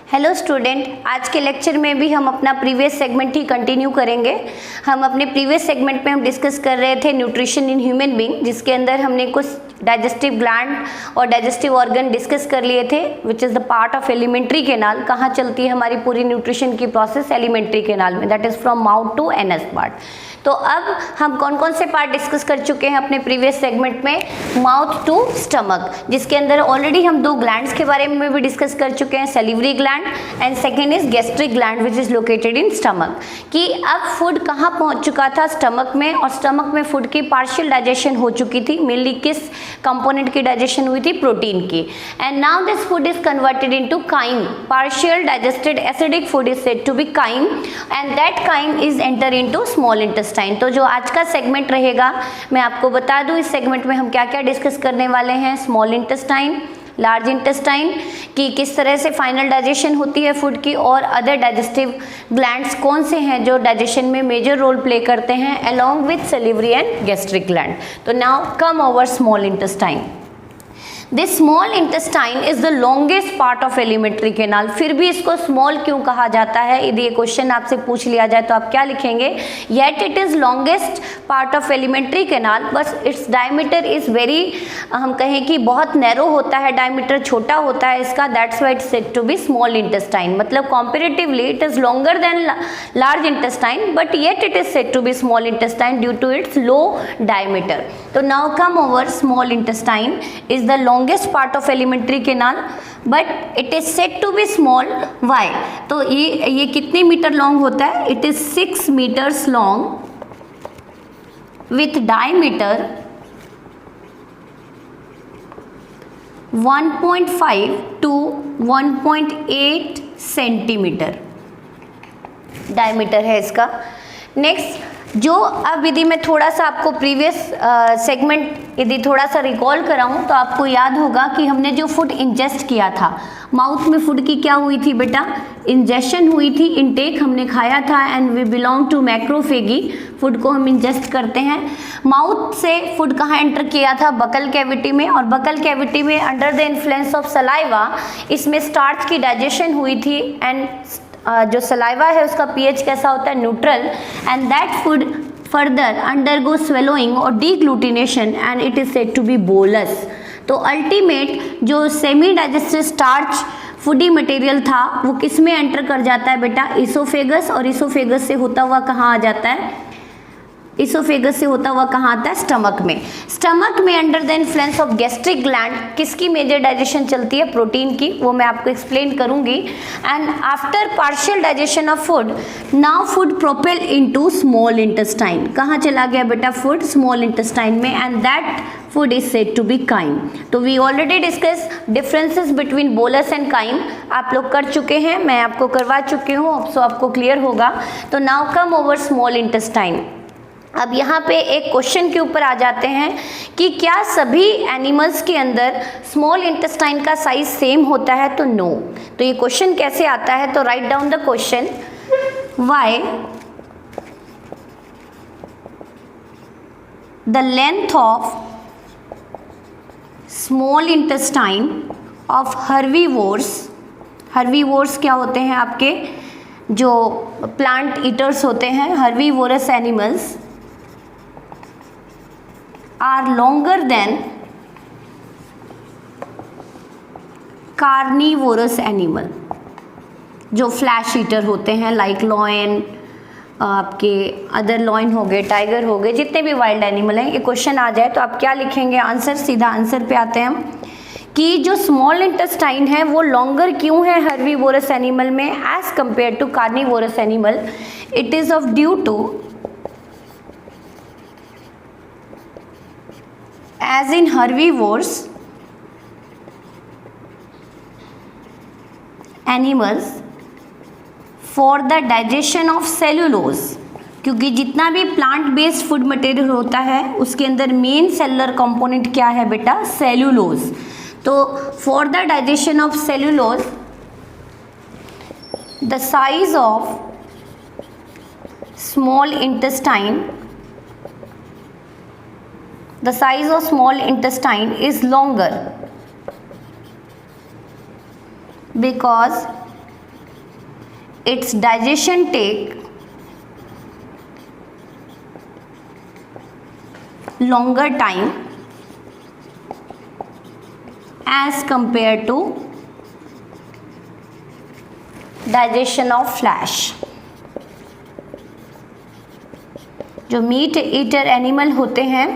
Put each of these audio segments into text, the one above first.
Hello student, आज के lecture में भी हम अपना प्रीवियस सेगमेंट ही कंटिन्यू करेंगे। हम अपने प्रीवियस सेगमेंट में हम डिस्कस कर रहे थे न्यूट्रिशन इन ह्यूमन बीइंग, जिसके अंदर हमने कुछ डाइजेस्टिव ग्लैंड और डाइजेस्टिव ऑर्गन डिस्कस कर लिए थे, which is the part of alimentary canal. कहाँ चलती है हमारी पूरी न्यूट्रिशन की प्रोसेस? एलिमेंट्री केनाल में, that is from mouth to anus part. तो अब हम कौन कौन से पार्ट डिस्कस कर चुके हैं अपने प्रीवियस सेगमेंट में? माउथ टू स्टमक, जिसके अंदर ऑलरेडी हम दो ग्लैंड्स के बारे में भी डिस्कस कर चुके हैं, salivary gland and second is gastric gland which is located in stomach. कि अब फूड कहाँ पहुँच चुका था? स्टमक में, और स्टमक में फूड की पार्शियल डाइजेशन हो चुकी थी। मेनली किस कंपोनेंट की डाइजेशन हुई थी? प्रोटीन की। And now this food is converted into chyme. Partial digested acidic food is said to be chyme and that chyme is enter into small intestine. तो जो आज का सेगमेंट रहेगा, मैं आपको बता दूं इस सेगमेंट में हम क्या क्या डिस्कस करने वाले हैं। स्मॉल इंटेस्टाइन, लार्ज इंटेस्टाइन की किस तरह से फाइनल डाइजेशन होती है फूड की, और अदर डाइजेस्टिव ग्लैंड्स कौन से हैं जो डाइजेशन में मेजर रोल प्ले करते हैं, along with salivary and gastric gland. तो now come over small intestine. This small intestine is the longest part of alimentary canal. फिर भी इसको स्मॉल क्यों कहा जाता है? यदि ये क्वेश्चन आपसे पूछ लिया जाए तो आप क्या लिखेंगे? Yet it is longest part of alimentary canal, बस इट्स डायमीटर इज वेरी, हम कहें कि बहुत नैरो होता है, डायमीटर छोटा होता है इसका, that's why it's said to be small intestine. मतलब comparatively it is longer than large intestine, but yet it is said to be small intestine due to its low diameter. तो now come over small intestine is the longest part of alimentary canal, but it is said to be small. Why? तो ये कितने metre long होता है? It is 6 meters long with diameter 1.5 to 1.8 centimetre diameter है इसका। Next, जो अब यदि मैं थोड़ा सा आपको प्रीवियस सेगमेंट यदि थोड़ा सा रिकॉल कराऊं तो आपको याद होगा कि हमने जो फूड इंजेस्ट किया था, माउथ में फूड की क्या हुई थी बेटा? इंजेशन हुई थी, इनटेक हमने खाया था। And we belong to macrophagy, food को हम इंजेस्ट करते हैं। माउथ से फूड कहाँ एंटर किया था? बकल कैविटी में, और बकल कैविटी में under the influence of saliva इसमें स्टार्च की डाइजेशन हुई थी। एंड जो सलाइवा है उसका पीएच कैसा होता है? Neutral. And that food further undergo swallowing और deglutition and it is said to be bolus. तो अल्टीमेट जो semi digestive starch foody material था वो किस में एंटर कर जाता है बेटा? इसोफेगस, और इसोफेगस से होता हुआ कहाँ आ जाता है? इसोफेगस से होता हुआ कहाँ आता है? स्टमक में। स्टमक में under the influence of gastric gland किसकी मेजर डाइजेशन चलती है? प्रोटीन की, वो मैं आपको एक्सप्लेन करूंगी। And after partial digestion of food, now food propel into small intestine. कहाँ चला गया बेटा फूड? स्मॉल इंटेस्टाइन में। And that food is said to be chyme. तो we already discuss differences between bolus and chyme, आप लोग कर चुके हैं, मैं आपको करवा चुकी हूँ, सो आपको क्लियर होगा। तो now come over small intestine. अब यहाँ पे एक क्वेश्चन के ऊपर आ जाते हैं कि क्या सभी एनिमल्स के अंदर स्मॉल इंटेस्टाइन का साइज सेम होता है? तो नो। तो ये क्वेश्चन कैसे आता है? तो right down the question. Why the length of small intestine of herbivores, herbivores क्या होते हैं? आपके जो प्लांट ईटर्स होते हैं, herbivorous animals are longer than carnivorous animal। जो फ्लैश ईटर होते हैं लाइक लॉयन, आपके अदर लॉयन हो गए, टाइगर हो गए, जितने भी वाइल्ड एनिमल हैं, ये क्वेश्चन आ जाए तो आप क्या लिखेंगे? आंसर, सीधा आंसर पे आते हैं हम कि जो स्मॉल इंटेस्टाइन है वो लॉन्गर क्यों है हर्बीवोरस एनिमल में as compare to carnivorous animal? It is of due to, as in herbivores animals for the digestion of cellulose, क्योंकि जितना भी प्लांट बेस्ड फूड मटेरियल होता है उसके अंदर मेन सेलुलर कंपोनेंट क्या है बेटा? सेल्यूलोज। तो for the digestion of cellulose the size of small intestine, the size of small intestine is longer because its digestion take longer time as compared to digestion of flesh. जो meat eater animal होते हैं,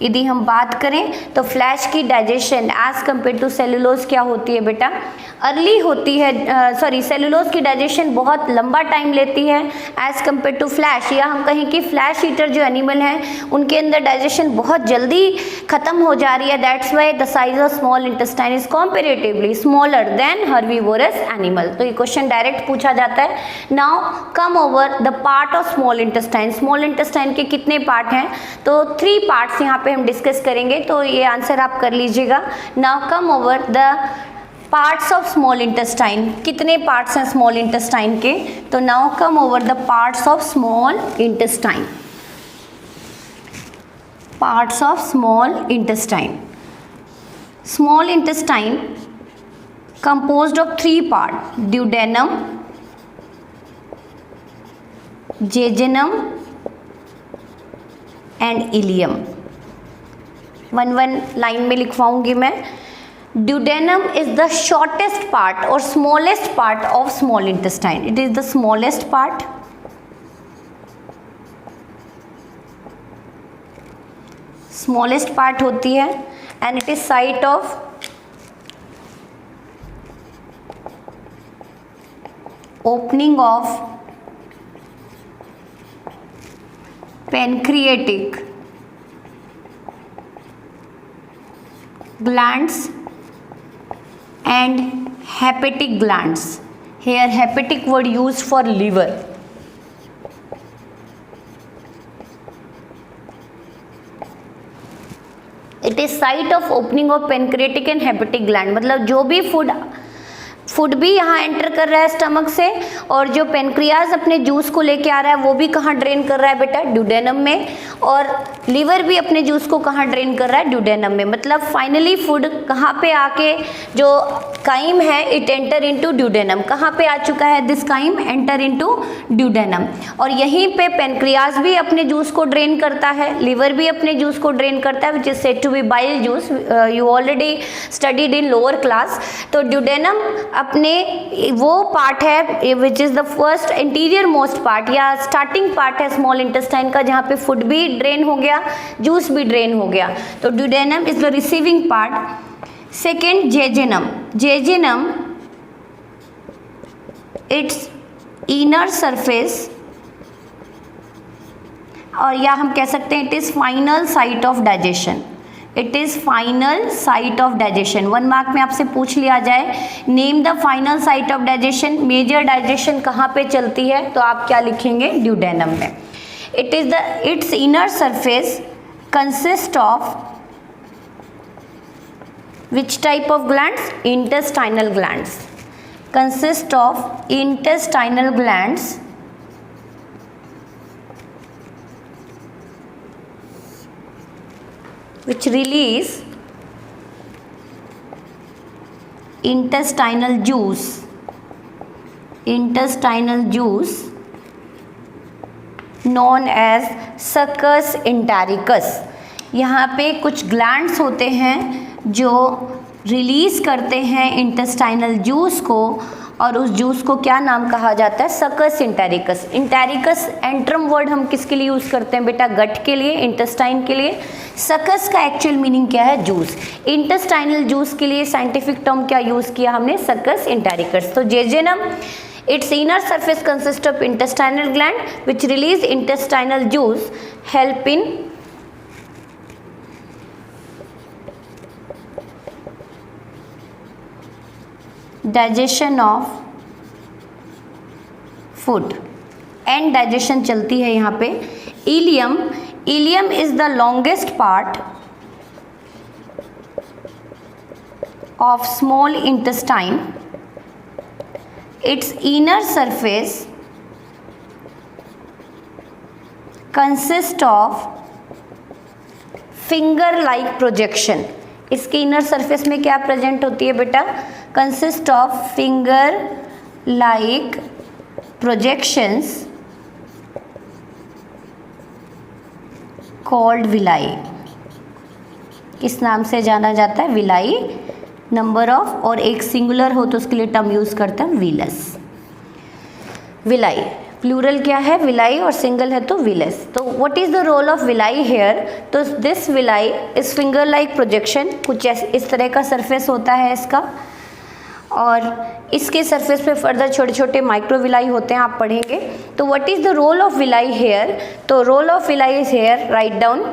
यदि हम बात करें तो flesh की digestion as compare to cellulose क्या होती है बेटा, अर्ली होती है। सेलुलोज की डाइजेशन बहुत लंबा टाइम लेती है एज कम्पेयर टू फ्लैश, या हम कहें कि फ्लैश ईटर जो एनिमल हैं उनके अंदर डाइजेशन बहुत जल्दी खत्म हो जा रही है। That's why the size of small intestine is comparatively smaller than herbivorous animal. तो ये क्वेश्चन डायरेक्ट पूछा जाता है। Now come over the part of small intestine. Small intestine के कितने पार्ट हैं, तो 3 पार्ट्स यहाँ पे हम डिस्कस करेंगे, तो ये आंसर आप कर लीजिएगा। Now come over the parts of small intestine. कितने पार्ट्स हैं स्मॉल इंटेस्टाइन के, तो now come over the parts of small intestine. Parts of small intestine. Small intestine composed of 3 parts, duodenum, jejunum and ileum। 1 line में लिखवाऊंगी मैं। duodenum is the shortest part or smallest part of small intestine. It is the smallest part। smallest part होती है and it is site of opening of pancreatic glands and hepatic glands। Here hepatic word used for liver। It is site of opening of pancreatic and hepatic gland। मतलब जो भी food भी यहाँ enter कर रहा है स्टमक से, और जो पेनक्रियाज अपने जूस को लेके आ रहा है वो भी कहाँ ड्रेन कर रहा है बेटा, ड्यूडेनम में, और लीवर भी अपने जूस को कहाँ ड्रेन कर रहा है, ड्यूडेनम में। मतलब फाइनली फूड कहाँ पे आके जो काइम है इट एंटर इनटू ड्यूडेनम। कहाँ पे आ चुका है this chyme, enter into duodenum. और यहीं पे पेनक्रियाज भी अपने जूस को ड्रेन करता है, लीवर भी अपने जूस को ड्रेन करता है, which is said to be bile juice. You already studied in lower class. तो ड्यूडेनम अपने वो पार्ट है which is the first interior most part या स्टार्टिंग पार्ट है स्मॉल इंटेस्टाइन का, जहाँ पे फूड भी ड्रेन हो गया, जूस भी ड्रेन हो गया। तो duodenum is the receiving part. Second jejunum. Jejunum it's inner surface, और या हम कह सकते हैं it is final site of digestion. It is final site of digestion. 1 mark में आपसे पूछ लिया जाए name the final site of digestion, major digestion कहाँ पे चलती है, तो आप क्या लिखेंगे, ड्यूडेनम में। It is the it's inner surface consist of which type of glands, intestinal glands. Consist of intestinal glands which release intestinal juice known as succus entericus। यहाँ पे कुछ ग्लैंड्स होते हैं जो रिलीज करते हैं इंटेस्टाइनल जूस को, और उस जूस को क्या नाम कहा जाता है, सकस इंटेरिकस। इंटेरिकस एंट्रम वर्ड हम किसके लिए यूज़ करते हैं बेटा, गट के लिए, इंटेस्टाइन के लिए। सकस का एक्चुअल मीनिंग क्या है, जूस। इंटेस्टाइनल जूस के लिए साइंटिफिक टर्म क्या यूज़ किया हमने, सकस इंटेरिकस। तो jejunum its inner surface consists of intestinal gland which release intestinal juice, help in digestion of food and digestion चलती है यहाँ पे। ileum, ileum is the longest part of small intestine। its inner surface consists of finger like projection। इसके inner surface में क्या present होती है बेटा, consist of finger like projections called villi. किस नाम से जाना जाता है? विलाई. नंबर ऑफ, और एक सिंगुलर हो तो उसके लिए टर्म यूज करते हैं विलस. विलाई प्लूरल क्या है? विलाई, और सिंगल है तो विलस. तो what is the role of villi here? तो this villi is finger like projection. कुछ इस तरह का सरफेस होता है इसका, और इसके सरफेस पे फर्दर छोटे छोटे माइक्रोविलाई होते हैं, आप पढ़ेंगे. तो what is the role of villi here? तो role of villi is here, write down.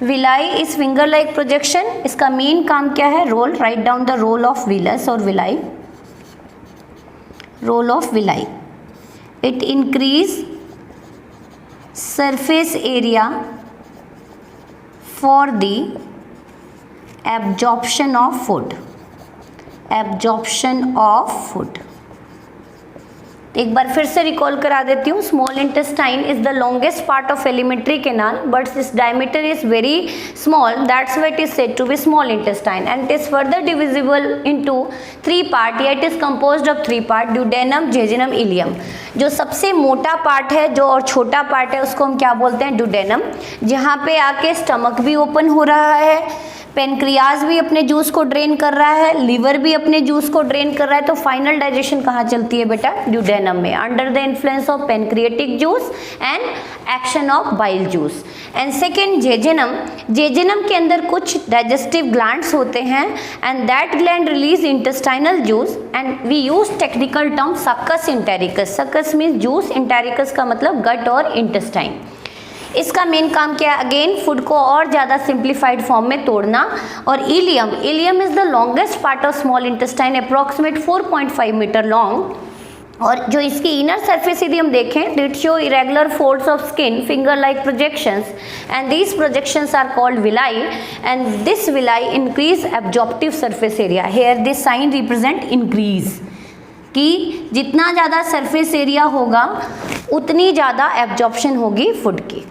Villi is finger like projection. इसका मेन काम क्या है? Role. Write down the role of villus और villi. Role of villi, it increase surface area for the absorption of food. Absorption of food. एक बार फिर से recall करा देती हूँ. Small intestine is the longest part of alimentary canal, but this diameter is very small, that's why it is said to be small intestine, and it is further divisible into 3 part. या it is composed of 3 part, duodenum, jejunum, ileum. जो सबसे मोटा part है जो और छोटा part है उसको हम क्या बोलते हैं? ड्यूडेनम. जहाँ पे आके स्टमक भी ओपन हो रहा है, पेनक्रियाज भी अपने जूस को ड्रेन कर रहा है, लिवर भी अपने जूस को ड्रेन कर रहा है. तो फाइनल डाइजेशन कहाँ चलती है बेटा? ड्यूडेनम में, under the influence of pancreatic juice and action of bile juice. And second jejunum. Jejunum के अंदर कुछ डाइजेस्टिव ग्लैंड्स होते हैं, and that gland release intestinal juice, and we use technical term succus entericus. Succus means juice, entericus का मतलब गट और intestine. इसका main काम क्या है? अगेन फूड को और ज़्यादा सिंप्लीफाइड फॉर्म में तोड़ना. और ileum. Ileum is the longest part of small intestine, approximate 4.5 metre long. और जो इसकी इनर सरफेस यदि हम देखें, it show irregular folds of skin, finger like projections, and these projections are called villi, and this villi increase absorptive surface area. Here this sign represent increase, कि जितना ज़्यादा surface area होगा उतनी ज़्यादा absorption होगी फूड की.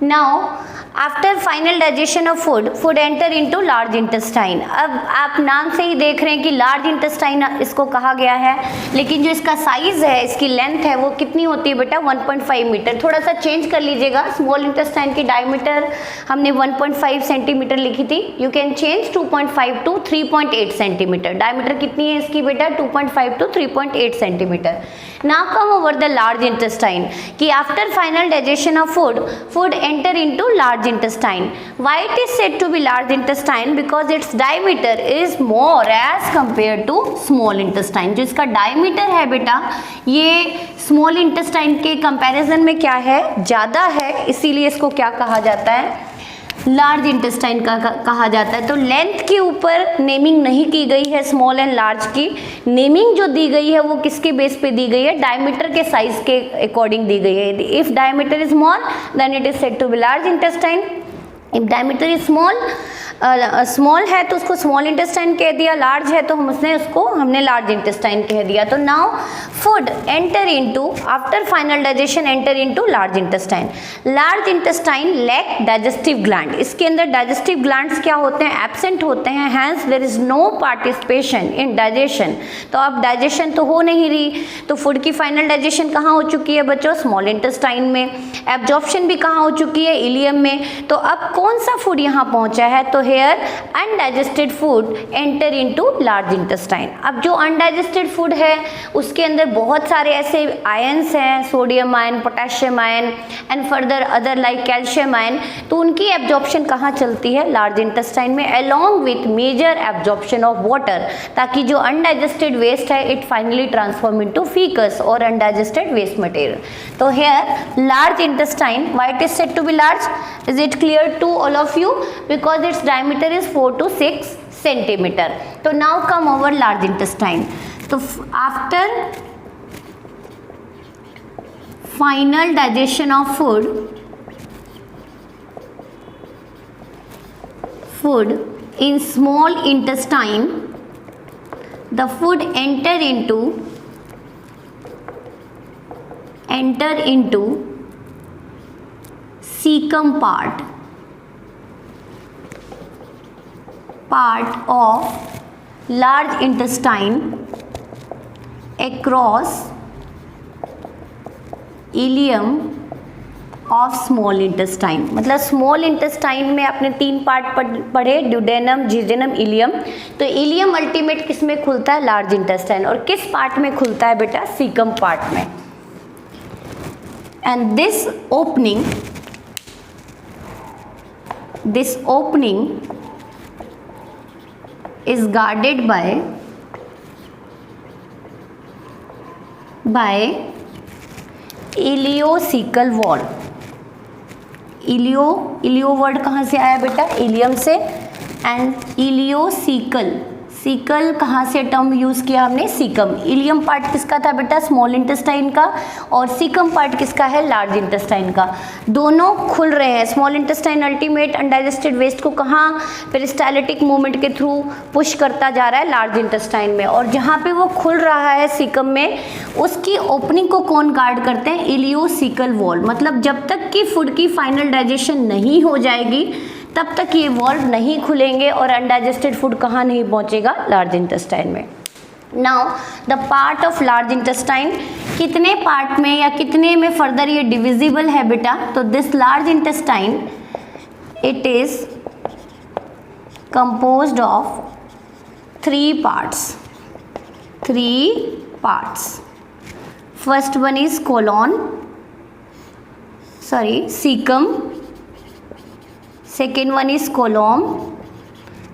Now, after final digestion of food, food enter into large intestine. अब आप नाम से ही देख रहे हैं कि large intestine इसको कहा गया है, लेकिन जो इसका साइज है, इसकी लेंथ है, वो कितनी होती है बेटा? 1.5 मीटर. थोड़ा सा चेंज कर लीजिएगा. स्मॉल इंटेस्टाइन की डायमीटर हमने 1.5 सेंटीमीटर लिखी थी. You can change 2.5 to 3.8 centimetre. Diameter कितनी है इसकी बेटा? 2.5 to 3.8 centimetre. Now come over the large intestine, कि after final digestion of food enter into large intestine. Why it is said to be large intestine? Because its diameter is more as compared to small intestine. जो इसका diameter है बेटा, ये small intestine के comparison में क्या है? ज़्यादा है, इसीलिए इसको क्या कहा जाता है? लार्ज इंटेस्टाइन का कहा जाता है. तो लेंथ के ऊपर नेमिंग नहीं की गई है स्मॉल एंड लार्ज की. नेमिंग जो दी गई है वो किसके बेस पे दी गई है? डायमीटर के साइज के अकॉर्डिंग दी गई है. If diameter is small then it is said to be large intestine. If diameter is small है तो उसको स्मॉल इंटेस्टाइन कह दिया, लार्ज है तो हमने लार्ज इंटेस्टाइन कह दिया. तो now food enter into, after final digestion enter into large intestine. Large intestine lack digestive gland. इसके अंदर डाइजेस्टिव ग्लैंड्स क्या होते हैं? एब्सेंट होते हैं. Hence there is no participation in digestion. तो अब डाइजेशन तो हो नहीं रही, तो फूड की फाइनल डाइजेशन कहाँ हो चुकी है बच्चों? स्मॉल इंटेस्टाइन में. एब्जॉर्प्शन भी कहाँ हो चुकी है? इलियम में. तो अब कौन सा फूड यहाँ पहुँचा है? तो here undigested food enter into large intestine. अब जो अनडाइजेस्टेड फूड है उसके अंदर बहुत सारे ऐसे आयंस हैं, sodium ion, potassium ion and further other like calcium ion. तो उनकी एब्जॉर्प्शन कहाँ चलती है? लार्ज इंटेस्टाइन में, along with major absorption of water, ताकि जो अनडाइजेस्टेड वेस्ट है it finally transform into faeces और अनडाइजेस्टेड वेस्ट मटेरियल. तो here large intestine, why it is said to be large? Is it clear to all of you? Because it's diameter is 4 to 6 centimeter. So now come over large intestine. So after final digestion of food in small intestine, the food enter into cecum part of large intestine across ileum of small intestine. मतलब small intestine में आपने 3 part पढ़े, duodenum, jejunum, ileum. तो ileum ultimate किस में खुलता है? Large intestine. और किस पार्ट में खुलता है बेटा? सीकम पार्ट में। And this opening is guarded by ileocaecal valve. Ileo word कहाँ से आया बेटा? इलियम से। एंड इलियोसिकल, सीकल कहाँ से टर्म यूज किया हमने? सीकम। इलियम पार्ट किसका था बेटा? स्मॉल इंटेस्टाइन का। और सीकम पार्ट किसका है? लार्ज इंटेस्टाइन का। दोनों खुल रहे हैं। Small intestine ultimate undigested waste को कहाँ? पेरिस्टाल्टिक मूवमेंट के थ्रू पुश करता जा रहा है लार्ज इंटेस्टाइन में। और जहाँ पे वो खुल रहा है सीकम में, उसकी ओपनिंग को कौन गार्ड करते हैं? Ileocaecal wall. मतलब जब तक कि फूड की फाइनल डाइजेशन नहीं हो जाएगी तब तक ये वॉल्व नहीं खुलेंगे और अनडाइजेस्टेड फूड कहाँ नहीं पहुँचेगा? लार्ज इंटेस्टाइन में। Now the part of large intestine कितने पार्ट में या कितने में फर्दर ये डिविजिबल है बेटा? तो this large intestine it is composed of 3 parts. First one is cecum, second one is colon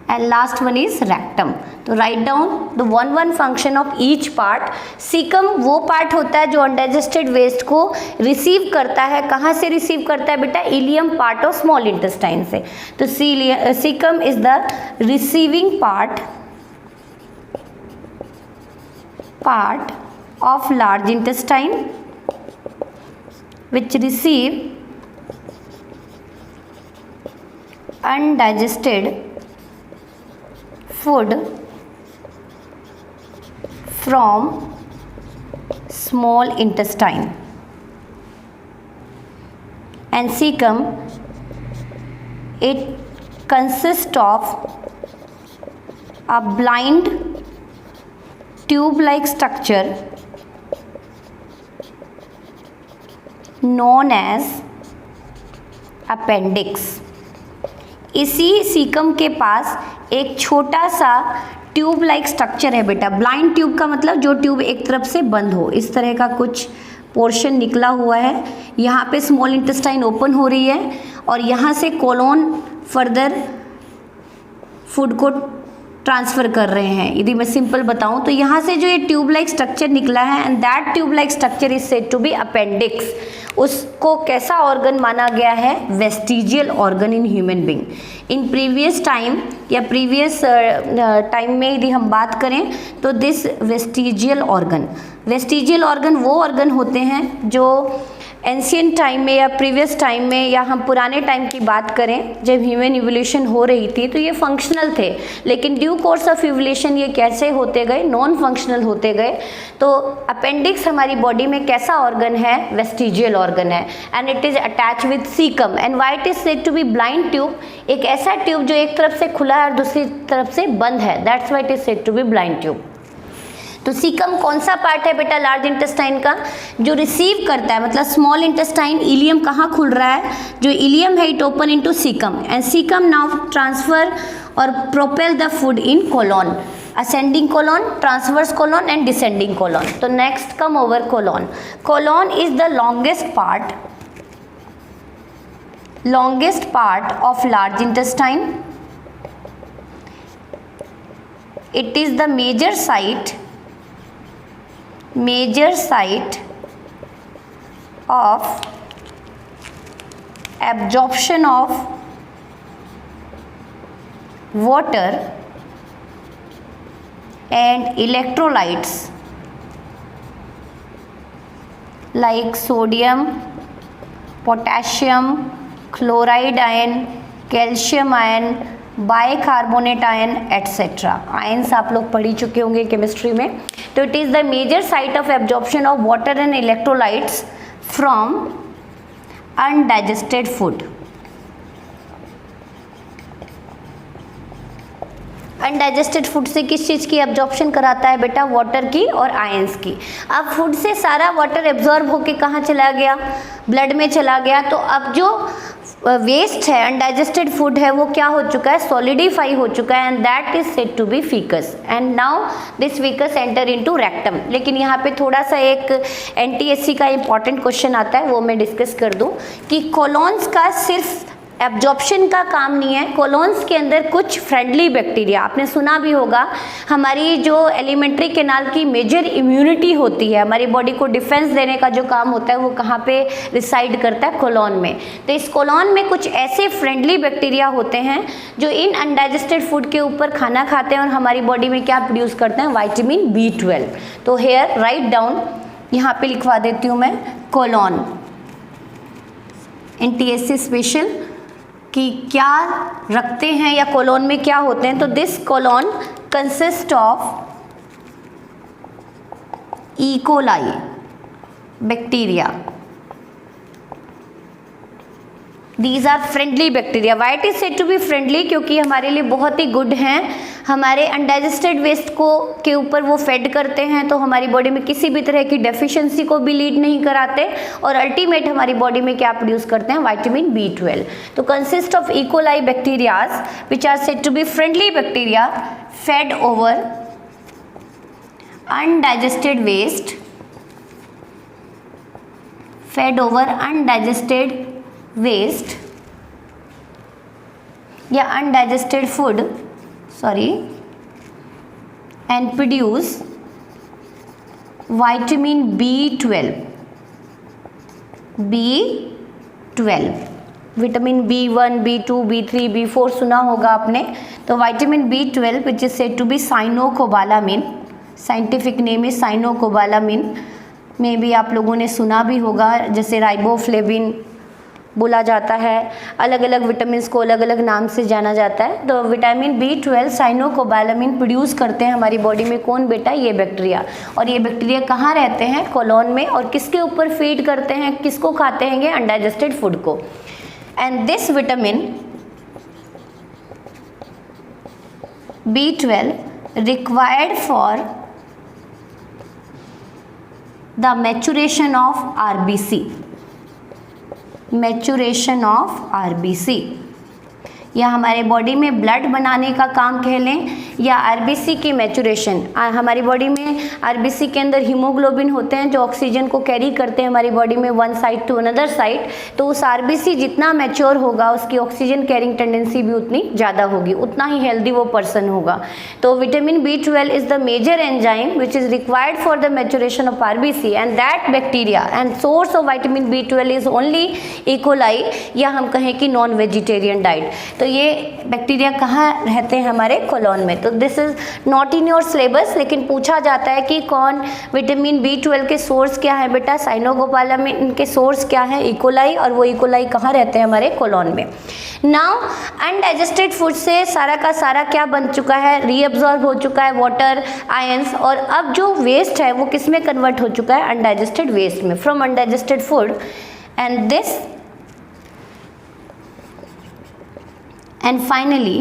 and last one is rectum. तो right down the one function of each part. Caecum वो part होता है जो undigested waste को receive करता है। कहाँ से रिसीव करता है बेटा? Ileum part of small intestine से। तो caecum is the receiving part of large intestine which receive undigested food from small intestine. And cecum, it consists of a blind tube-like structure known as appendix. इसी caecum के पास एक छोटा सा tube like structure है बेटा। Blind tube का मतलब जो ट्यूब एक तरफ से बंद हो, इस तरह का कुछ पोर्शन निकला हुआ है। यहाँ पे स्मॉल इंटेस्टाइन ओपन हो रही है और यहाँ से कोलोन फर्दर फूड को ट्रांसफ़र कर रहे हैं। यदि मैं सिंपल बताऊं तो यहाँ से जो ये ट्यूब लाइक स्ट्रक्चर निकला है and that tube like structure is said to be appendix. उसको कैसा ऑर्गन माना गया है? Vestigial organ in human being. In previous time या प्रीवियस टाइम में यदि हम बात करें तो दिस वेस्टिजियल ऑर्गन वो ऑर्गन होते हैं जो एंशियंट टाइम में या प्रीवियस टाइम में या हम पुराने टाइम की बात करें जब ह्यूमन इवोल्यूशन हो रही थी तो ये फंक्शनल थे, लेकिन ड्यू कोर्स ऑफ इवोल्यूशन ये कैसे होते गए? नॉन फंक्शनल होते गए। तो अपेंडिक्स हमारी बॉडी में कैसा ऑर्गन है? वेस्टिजियल ऑर्गन है and it is attach with caecum. And why it is said to be blind tube? एक ऐसा ट्यूब जो एक तरफ से खुला है और दूसरी तरफ से बंद है, that's why it is said to be blind tube. तो सीकम कौन सा पार्ट है बेटा लार्ज इंटेस्टाइन का? जो रिसीव करता है, मतलब स्मॉल इंटेस्टाइन इलियम कहाँ खुल रहा है? जो इलियम है it open into caecum and caecum now transfer और propel the food in colon, ascending colon, transverse colon and descending colon. तो next come over colon. Colon is the longest part of large intestine. It is the major site of absorption of water and electrolytes like sodium, potassium, chloride ion, calcium ion, bicarbonate ion etcetera. Ions आप लोग पढ़ी चुके होंगे chemistry में। तो it is the major site of absorption of water and electrolytes from undigested food. Undigested food से किस चीज़ की एब्जॉर्प्शन कराता है बेटा? वाटर की और आयंस की। अब फूड से सारा वाटर एब्जॉर्ब होके कहाँ चला गया? ब्लड में चला गया। तो अब जो वेस्ट है, अनडाइजेस्टेड फूड है, वो क्या हो चुका है? सॉलिडिफाई हो चुका है, and that is said to be faeces, and now this faeces enter into rectum. लेकिन यहाँ पे थोड़ा सा एक एनटीएससी का इंपॉर्टेंट क्वेश्चन आता है, वो मैं डिस्कस कर दूँ कि कोलोन्स का सिर्फ एब्जॉर्प्शन का काम नहीं है, कोलोन्स के अंदर कुछ फ्रेंडली बैक्टीरिया, आपने सुना भी होगा, हमारी जो एलिमेंट्री कैनाल की मेजर इम्यूनिटी होती है, हमारी बॉडी को डिफेंस देने का जो काम होता है, वो कहाँ पे रिसाइड करता है? कोलोन में। तो इस कोलोन में कुछ ऐसे फ्रेंडली बैक्टीरिया होते हैं जो इन अनडाइजेस्टेड फूड के ऊपर खाना खाते हैं और हमारी बॉडी में क्या प्रोड्यूस करते हैं? Vitamin B12। तो हेयर राइट डाउन, यहाँ पे लिखवा देती हूँ मैं कोलोन, एनटीएससी स्पेशल, कि क्या रखते हैं या कोलोन में क्या होते हैं। तो this colon consist of E coli bacteria, these are friendly bacteria. Why it is said to be friendly? क्योंकि हमारे लिए बहुत ही गुड हैं, हमारे अनडाइजेस्टेड वेस्ट को के ऊपर वो फेड करते हैं, तो हमारी बॉडी में किसी भी तरह की डेफिशिएंसी को भी लीड नहीं कराते, और अल्टीमेट हमारी बॉडी में क्या प्रोड्यूस करते हैं? Vitamin B12। तो consist of E coli bacterias which are said to be friendly bacteria fed over undigested waste, fed over undigested waste या undigested food, sorry, and produce vitamin B12। Vitamin B1, B2, B3, B4 सुना होगा आपने। तो vitamin B12 which is said to be cyanocobalamin, scientific name is cyanocobalamin, में भी आप लोगों ने सुना भी होगा, जैसे राइबोफ्लेविन बोला जाता है, अलग अलग विटामिन को अलग अलग नाम से जाना जाता है। तो विटामिन B12 साइनोकोबालामिन प्रोड्यूस करते हैं हमारी बॉडी में कौन बेटा? ये बैक्टीरिया। और ये बैक्टीरिया कहाँ रहते हैं? कोलोन में। और किसके ऊपर फीड करते हैं? किसको खाते हैं? ये अनडाइजेस्टेड फूड को। And this vitamin B12 required for the maturation of RBC, maturation of RBC, या हमारे बॉडी में ब्लड बनाने का काम कह लें, या RBC की मैच्योरेशन। हमारी बॉडी में RBC के अंदर हीमोग्लोबिन होते हैं जो ऑक्सीजन को कैरी करते हैं हमारी बॉडी में one side to another side. तो उस RBC जितना मैच्योर होगा, उसकी ऑक्सीजन कैरिंग टेंडेंसी भी उतनी ज़्यादा होगी, उतना ही हेल्दी वो पर्सन होगा। तो vitamin B12 is the major enzyme which is required for the maturation of RBC, and that bacteria and source of vitamin B12 is only E coli, या हम कहें कि नॉन वेजिटेरियन डाइट। तो ये bacteria कहाँ रहते हैं? हमारे कोलोन में। तो this is not in your syllabus, लेकिन पूछा जाता है कि कौन विटामिन B12 के सोर्स क्या है बेटा? साइनोकोबालामिन। इनके सोर्स क्या है? ई कोलाई, और वो ई कोलाई कहाँ रहते हैं? हमारे कोलोन में। नाउ अनडाइजेस्टेड फूड से सारा का सारा क्या बन चुका है? रीअब्जॉर्ब हो चुका है वाटर, आयंस, और अब जो वेस्ट है वो किस में कन्वर्ट हो चुका है? अनडाइजेस्टेड वेस्ट में, from undigested food. And this and finally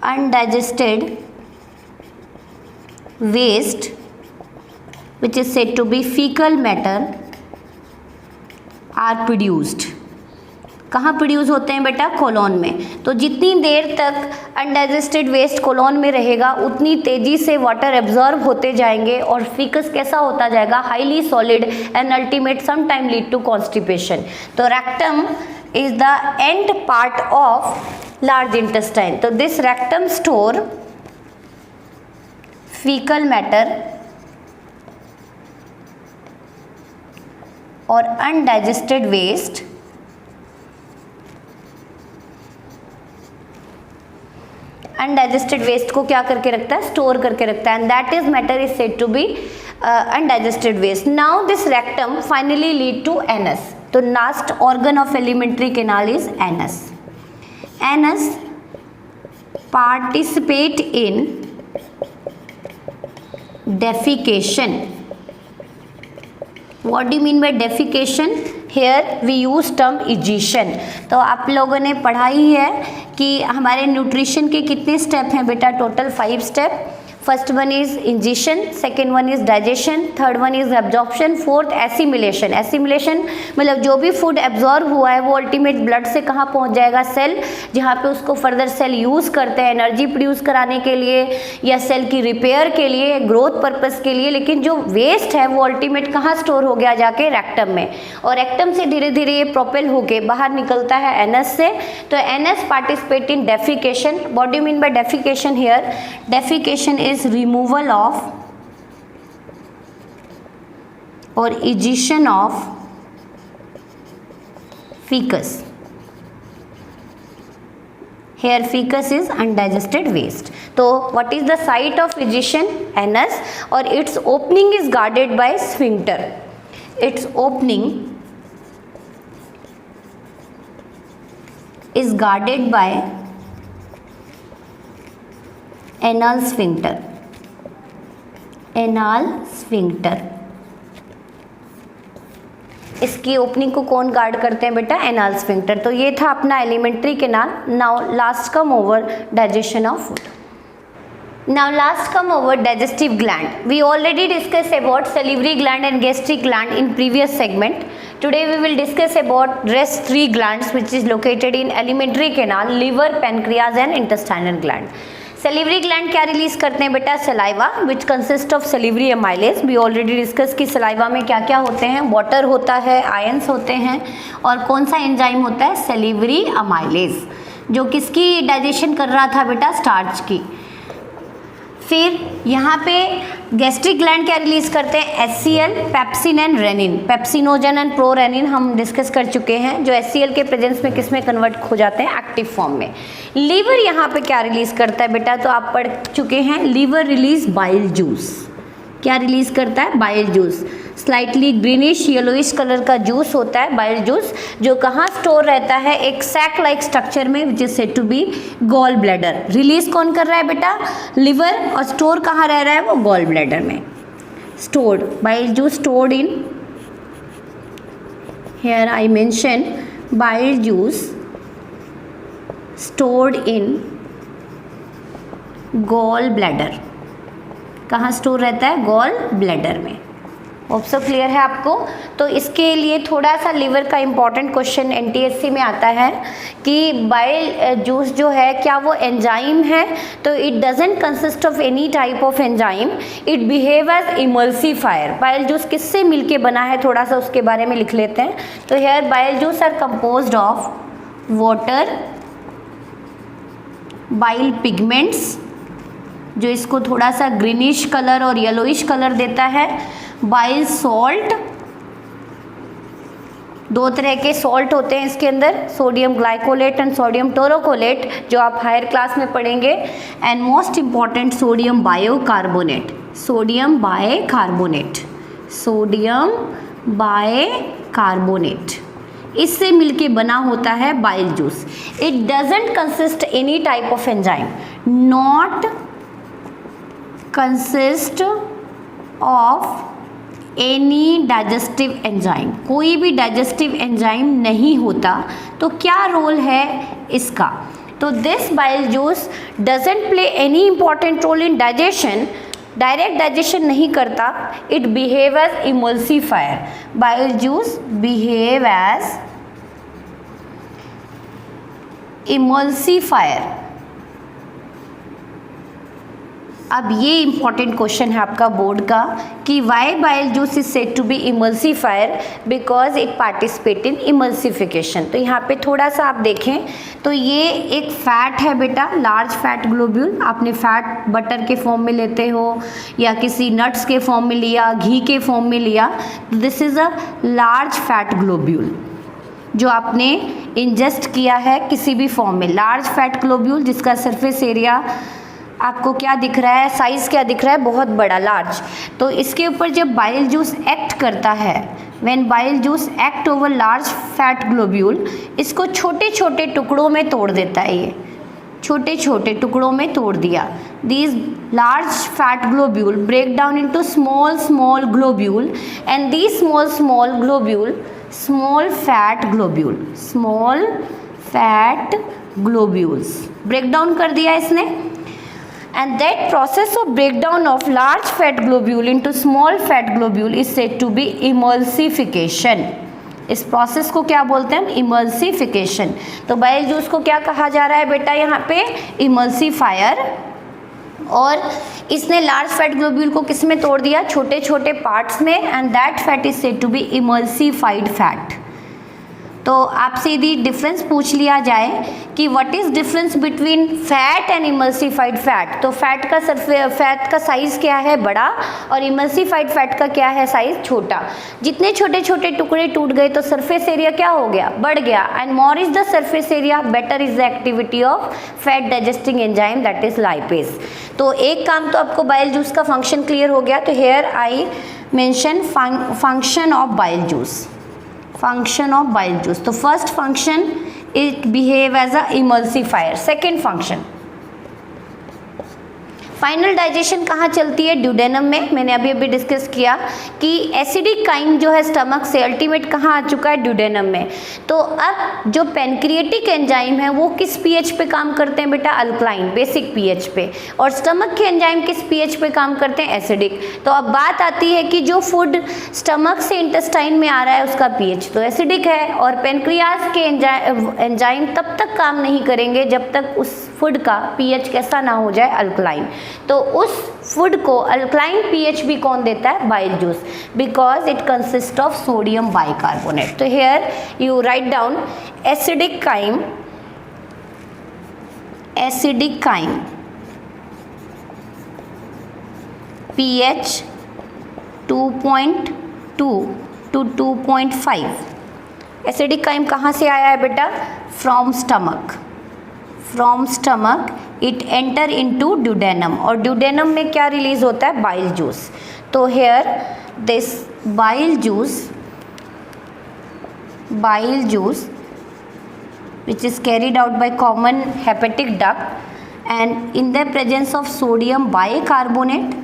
undigested waste which is said to be fecal matter are produced। कहाँ प्रोड्यूस होते हैं बेटा? कोलोन में। तो जितनी देर तक अनडाइजेस्टेड वेस्ट कोलोन में रहेगा, उतनी तेजी से वाटर एब्जॉर्ब होते जाएंगे और फीकस कैसा होता जाएगा? Highly solid, and ultimate some time lead to constipation. तो rectum is the end part of large intestine. तो this rectum store fecal matter और undigested waste अनडाइजेस्टेड वेस्ट को क्या करके रखता है? स्टोर करके रखता है, and that is matter is said to be undigested waste. Now this rectum finally lead to anus. तो last organ of alimentary canal is anus. Anus participate in defecation. What do you mean by defecation? Here we use term egestion. तो आप लोगों ने पढ़ा ही है कि हमारे nutrition के कितने स्टेप हैं बेटा, total 5 step. First one is ingestion, second one is digestion, third one is absorption, fourth assimilation. Assimilation मतलब जो भी फूड एब्जॉर्ब हुआ है वो अल्टीमेट ब्लड से कहाँ पहुँच जाएगा, सेल, जहाँ पे उसको फर्दर सेल यूज़ करते हैं एनर्जी प्रोड्यूस कराने के लिए या सेल की रिपेयर के लिए, ग्रोथ पर्पस के लिए। लेकिन जो वेस्ट है वो अल्टीमेट कहाँ स्टोर हो गया, जाके रेक्टम में, और रेक्टम से धीरे धीरे ये प्रोपेल होके बाहर निकलता है एनस से। तो anus participate in defecation. What do you mean by defecation here? Defecation is removal of or ejection of fecus. Here fecus is undigested waste. So what is the site of ejection? Anus, or its opening is guarded by sphincter. Its opening is guarded by anal sphincter. Anal sphincter, इसकी opening को कौन guard करते हैं बेटा? Anal sphincter. तो ये था अपना alimentary canal. Now last come over digestion of food. Now last come over digestive gland. We already discussed about salivary gland and gastric gland in previous segment. Today we will discuss about rest 3 glands which is located in alimentary canal, liver, pancreas and intestinal gland. Salivary gland क्या release करते हैं बेटा? Saliva which consist of salivary amylase. We already discuss कि saliva में क्या क्या होते हैं, वाटर होता है, आयंस होते हैं, और कौन सा एंजाइम होता है? सैलिवरी अमाइलेज, जो किसकी डाइजेशन कर रहा था बेटा? स्टार्च की। फिर यहाँ पे गैस्ट्रिक ग्लैंड क्या रिलीज करते हैं? HCl, pepsin and rennin. Pepsinogen and prorennin हम डिस्कस कर चुके हैं, जो HCl के प्रेजेंस में किस में कन्वर्ट हो जाते हैं? एक्टिव फॉर्म में। लीवर यहाँ पे क्या रिलीज करता है बेटा? तो आप पढ़ चुके हैं, लीवर रिलीज बाइल जूस। क्या रिलीज करता है? Bile juice. Slightly greenish yellowish colour का जूस होता है बाइल जूस, जो कहाँ स्टोर रहता है? एक सैक लाइक स्ट्रक्चर में which is said to be gall bladder. Release कौन कर रहा है बेटा? लिवर, और स्टोर कहाँ रह रहा है? वो गॉल ब्लैडर में stored. Bile juice stored in, here I mention bile juice stored in gall bladder. कहाँ स्टोर रहता है? गॉल ब्लैडर में। ऑप्शन क्लियर है आपको? तो इसके लिए थोड़ा सा लिवर का इंपॉर्टेंट क्वेश्चन एनटीएससी में आता है कि बाइल जूस जो है क्या वो एंजाइम है? तो it doesn't consist of any type of enzyme, it behave as emulsifier. Bile juice किससे मिलके बना है, थोड़ा सा उसके बारे में लिख लेते हैं। तो here bile juice are composed of water, bile pigments, जो इसको थोड़ा सा ग्रीनिश कलर और येलोइश कलर देता है, बाइल सॉल्ट, 2 तरह के सॉल्ट होते हैं इसके अंदर, sodium glycolate and sodium taurocholate, जो आप हायर क्लास में पढ़ेंगे, and most important sodium bicarbonate. Sodium bicarbonate, sodium bicarbonate, इससे मिलके बना होता है bile juice. It doesn't consist any type of enzyme, not consist of any digestive enzyme. कोई भी डाइजेस्टिव एंजाइम नहीं होता। तो क्या रोल है इसका? तो this bile juice doesn't play any important role in digestion, direct digestion नहीं करता, it behave as emulsifier. Bile juice behave as emulsifier. अब ये इंपॉर्टेंट क्वेश्चन है आपका बोर्ड का कि why bile juice is said to be emulsifier? Because it participate in emulsification. तो यहाँ पे थोड़ा सा आप देखें तो ये एक फैट है बेटा, लार्ज फैट ग्लोब्यूल। आपने फैट बटर के फॉर्म में लेते हो या किसी नट्स के फॉर्म में लिया, घी के फॉर्म में लिया, this is a large fat globule जो आपने इंजेस्ट किया है किसी भी फॉर्म में। लार्ज फैट ग्लोब्यूल जिसका सरफेस एरिया आपको क्या दिख रहा है, साइज़ क्या दिख रहा है? बहुत बड़ा, लार्ज। तो इसके ऊपर जब बाइल जूस एक्ट करता है, when bile juice act over large fat globule, इसको छोटे छोटे टुकड़ों में तोड़ देता है। ये छोटे छोटे टुकड़ों में तोड़ दिया। These large fat globule break down into small small globule, and these small small globule, small fat globule, small fat globules, break down कर दिया इसने। And that process of break down of large fat globule into small fat globule is said to be emulsification. इस process को क्या बोलते हैं? Emulsification. तो bile juice को क्या कहा जा रहा है बेटा यहाँ पे? इमल्सीफायर। और इसने लार्ज फैट ग्लोब्यूल को किस में तोड़ दिया? छोटे छोटे पार्ट्स में, and that fat is said to be emulsified fat. तो आपसे यदि डिफरेंस पूछ लिया जाए कि what is difference between fat and emulsified fat, तो फैट का साइज क्या है? बड़ा, और इमल्सिफाइड फैट का क्या है? साइज छोटा। जितने छोटे छोटे टुकड़े टूट गए तो सरफेस एरिया क्या हो गया? बढ़ गया। And more is the surface area, better is the activity of fat digesting enzyme that is lipase. तो एक काम तो आपको बाइल जूस का फंक्शन क्लियर हो गया। तो here I mention function of bile juice. Function of bile juice. तो first function it behave as a emulsifier. Second function, final digestion कहाँ चलती है? ड्यूडेनम में। मैंने अभी अभी डिस्कस किया कि एसिडिक काइम जो है स्टमक से अल्टीमेट कहाँ आ चुका है? ड्यूडेनम में। तो अब जो पेनक्रिएटिक एंजाइम है वो किस पीएच पे काम करते हैं बेटा? अल्कलाइन, बेसिक पीएच पे। और स्टमक के एंजाइम किस पीएच पे काम करते हैं? एसिडिक। तो अब बात आती है कि जो फूड स्टमक से इंटेस्टाइन में आ रहा है उसका पीएच तो एसिडिक है, और पेनक्रियाज के एंजाइम तब तक काम नहीं करेंगे जब तक उस फूड का पीएच कैसा ना हो जाए? अल्कलाइन। तो उस फूड को अल्कलाइन पीएच भी कौन देता है? Bile juice, because it consist of sodium bicarbonate. तो here you write down acidic chyme pH 2.2 to 2.5। Acidic chyme कहाँ से आया है बेटा? From stomach it enter into duodenum, और ड्यूडेनम में क्या रिलीज होता है? Bile juice. तो here this bile juice which is carried out by common hepatic duct and in the presence of sodium bicarbonate,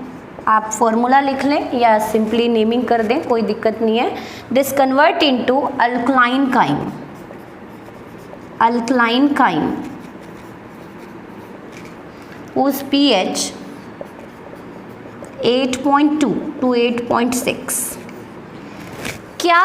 आप फॉर्मूला लिख लें या सिंपली नेमिंग कर दें, कोई दिक्कत नहीं है। This convert into alkaline chyme whose pH 8.2 to 8.6। क्या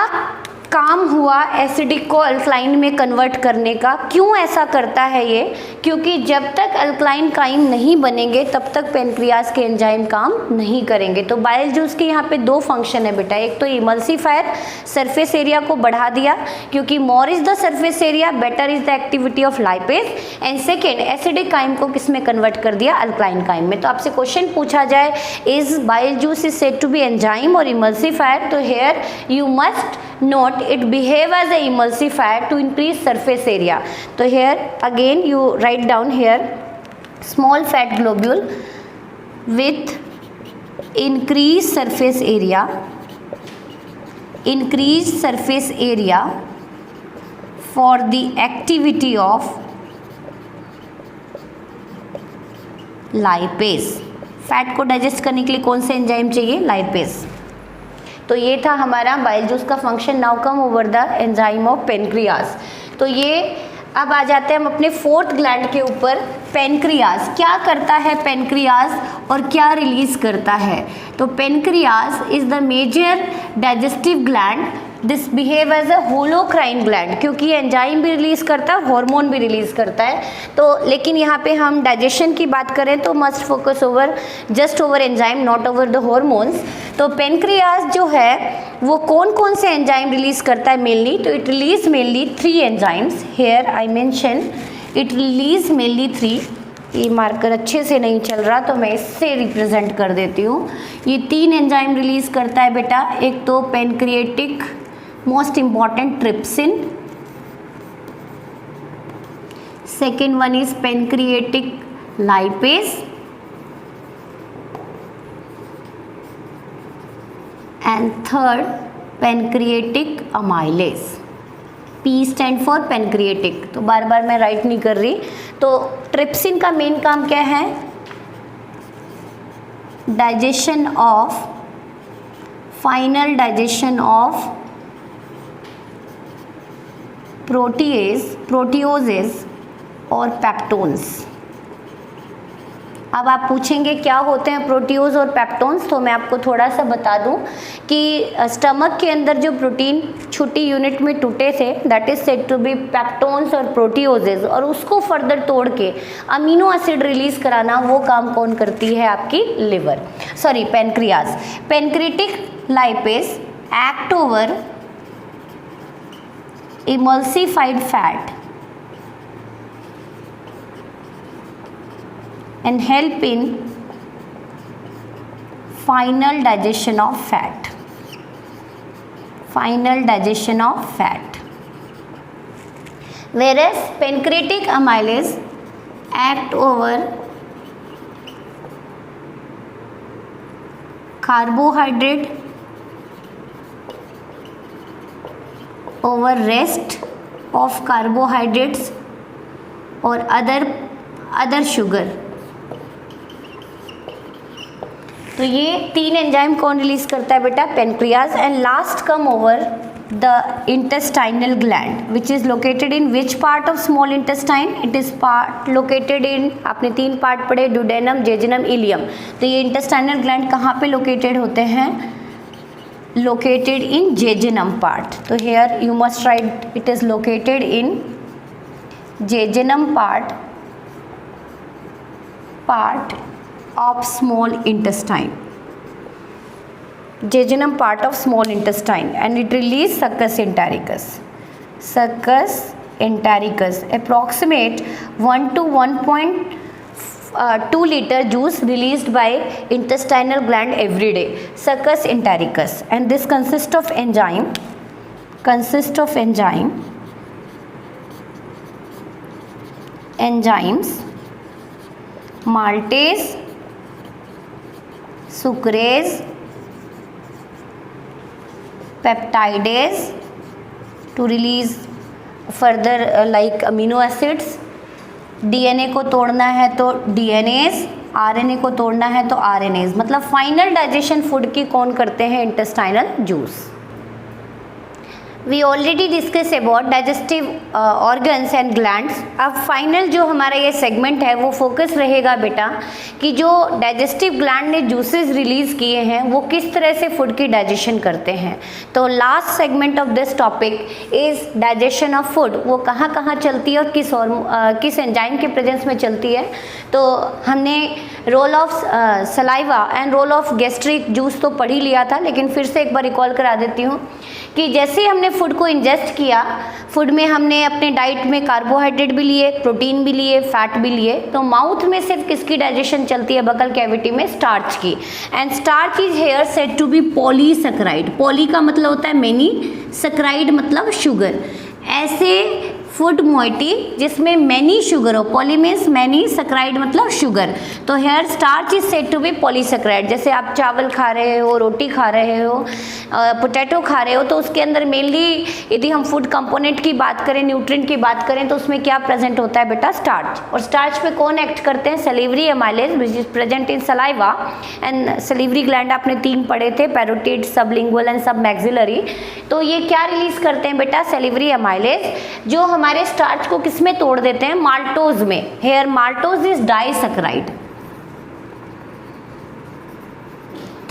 काम हुआ एसिडिक को अल्कलाइन में कन्वर्ट करने का? क्यों ऐसा करता है ये? क्योंकि जब तक अल्कलाइन काइम नहीं बनेंगे तब तक पेनक्रियाज के एंजाइम काम नहीं करेंगे। तो बाइल जूस के यहाँ पे दो फंक्शन है बेटा। एक तो इमल्सीफायर, सरफेस एरिया को बढ़ा दिया, क्योंकि more is the surface area better is the activity of lipase. And second, acidic chyme को किस में कन्वर्ट कर दिया? अल्कलाइन काइम में। तो आपसे क्वेश्चन पूछा जाए is bile juice is said to be enzyme और इमल्सीफायर, तो here you must note it behave as a emulsifier to increase surface area. So here again you write down here small fat globule with increased surface area for the activity of lipase. Fat को digest करने के लिए कौन से enzyme चाहिए? Lipase. तो ये था हमारा बाइल जूस का function. Now come over the enzyme of pancreas. तो ये अब आ जाते हैं हम अपने फोर्थ ग्लैंड के ऊपर, पेनक्रियाज। क्या करता है पेनक्रियाज और क्या रिलीज करता है? तो pancreas is the major digestive gland. This behave as a holocrine gland, क्योंकि एंजाइम भी रिलीज करता है, हार्मोन भी रिलीज करता है। तो लेकिन यहाँ पे हम डाइजेशन की बात करें तो must focus just over enzyme, not over the hormones. तो पेनक्रियाज जो है वो कौन कौन से एंजाइम रिलीज करता है मेनली? तो it release mainly 3 enzymes. Here I mention it release mainly 3। ये मार्कर अच्छे से नहीं चल रहा तो मैं इससे रिप्रेजेंट कर देती हूँ। ये 3 एंजाइम रिलीज करता है बेटा। एक तो pancreatic most important trypsin, second one is pancreatic lipase, and third pancreatic amylase. P stand for pancreatic. तो बार बार मैं राइट नहीं कर रही। तो ट्रिप्सिन का मेन काम क्या है? Digestion of, final digestion of proteoses और पेप्टोन्स। अब आप पूछेंगे क्या होते हैं प्रोटीओज और पेप्टोन्स, तो मैं आपको थोड़ा सा बता दूं कि स्टमक के अंदर जो प्रोटीन छोटी यूनिट में टूटे थे that is said to be peptones और प्रोटीओजेज, और उसको फर्दर तोड़ के अमीनो एसिड रिलीज कराना वो काम कौन करती है? आपकी liver, sorry pancreas. Pancreatic lipase act over emulsified fat and help in final digestion of fat. Final digestion of fat. Whereas pancreatic amylase act over carbohydrate over rest of carbohydrates or other sugar। तो ये तीन enzyme कौन release करता है बेटा? Pancreas. And last come over the intestinal gland which is located in which part of small intestine? It is part located in, आपने तीन part पढ़े, डुडेनम, जेजुनम, इलियम। तो ये इंटेस्टाइनल ग्लैंड कहाँ पे लोकेटेड होते हैं? located in jejunum part. So here you must write it is located in jejunum part of small intestine. Jejunum part of small intestine, and it release succus entericus. Succus entericus approximate 1 to 1.2 liter juice released by intestinal gland every day. Succus entericus, and this consists of enzymes maltase, sucrase, peptidase to release further like amino acids। DNA को तोड़ना है तो DNAs, RNA को तोड़ना है तो RNase. मतलब final digestion food की कौन करते हैं? Intestinal juice. We already discuss about digestive organs and glands. अब फाइनल जो हमारा ये सेगमेंट है वो फोकस रहेगा बेटा कि जो डाइजेस्टिव ग्लैंड ने जूसेस रिलीज किए हैं वो किस तरह से फूड की डाइजेशन करते हैं। तो last segment of this topic is digestion of food. वो कहाँ कहाँ चलती है और किस एंजाइम के प्रेजेंस में चलती है। तो हमने role of saliva and role of gastric juice तो पढ़ ही लिया था, लेकिन फिर से एक बार रिकॉल करा देती हूँ कि जैसे हमने फूड को इंजेस्ट किया, फूड में हमने अपने डाइट में कार्बोहाइड्रेट भी लिए, प्रोटीन भी लिए, फैट भी लिए, तो माउथ में सिर्फ किसकी डाइजेशन चलती है? बकल कैविटी में स्टार्च की। And starch is here said to be polysaccharide. Poly का मतलब होता है मेनी, सैकेराइड मतलब शुगर। ऐसे फूड मोइटी जिसमें मैनी शुगर हो, पॉली मीन्स मैनी, सैकेराइड मतलब शुगर। तो here starch is said to be polysaccharide. जैसे आप चावल खा रहे हो, रोटी खा रहे हो, पोटैटो खा रहे हो, तो उसके अंदर मेनली यदि हम फूड कंपोनेंट की बात करें, न्यूट्रिएंट की बात करें, तो उसमें क्या प्रेजेंट होता है बेटा? स्टार्च। और स्टार्च पे कौन एक्ट करते हैं? सलीवरी amylase which is present in saliva and सलीवरी gland आपने तीन पढ़े थे, पैरोटिड, सबलिंगुअल एंड सब मैक्सिलरी। तो ये क्या रिलीज करते हैं बेटा? सलीवरी एमाइलेज, जो हमारे स्टार्च को किसमें तोड़ देते हैं? माल्टोज में। Here maltose is disaccharide.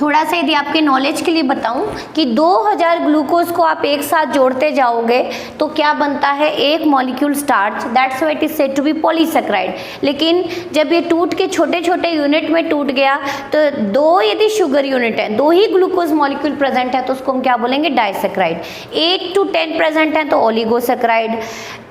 थोड़ा सा यदि आपके नॉलेज के लिए बताऊं कि 2000 ग्लूकोज को आप एक साथ जोड़ते जाओगे तो क्या बनता है? एक molecule starch, that's why it is said to be polysaccharide. लेकिन जब ये टूट के छोटे छोटे यूनिट में टूट गया तो दो यदि शुगर यूनिट है, दो ही ग्लूकोज मॉलिक्यूल प्रेजेंट है तो उसको हम क्या बोलेंगे? डाइसैकेराइड। 8 to 10 प्रेजेंट है तो ओलिगोसैकेराइड,